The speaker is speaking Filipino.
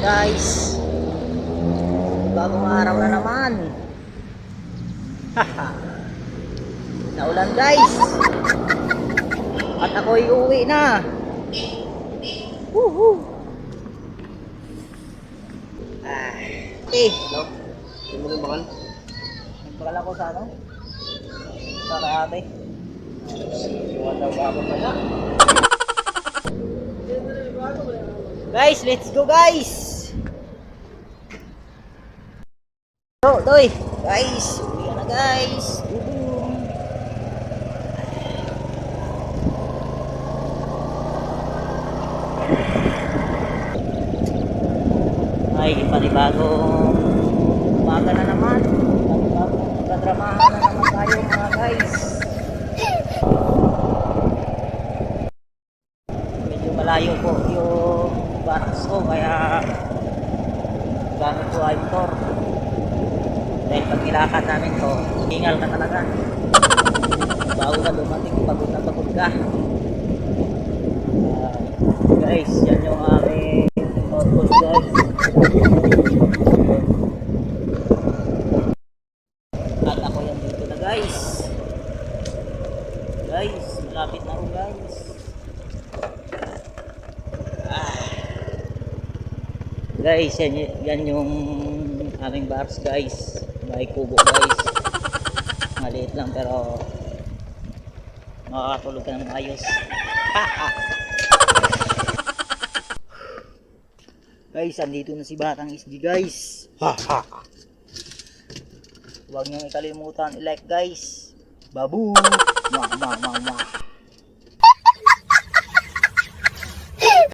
guys, bagong araw na naman. Haha, naulan guys, at ako'y uwi na. Woohoo. Hello. Hindi mo rin bakal? Nagpakala ko sa ano? Sa kay ate. Iwan daw ba ako pala? Guys, let's go guys! Doy! Guys, uwi na guys! Boom! Ay, panibagong umaga na naman. Panibagong kadramahan na naman tayo mga guys. Medyo malayo po yung barracks ko, kaya gamit ko ay motor. Dahil pag nilakad namin to, hingal ka talaga. Bago ka dumating, pagod na pagod ka. Guys, yan yung aming notebook guys. At ako yan dito na guys. Guys, malapit na ako guys. Guys, yan yung aming bars guys. May kubo guys. Maliit lang pero makakatulog ka ng ayos. Guys, andito na si Batang SG guys. Huwag niyong ikalimutan i-like guys. Babu! Mwah, mwah, mwah, mwah.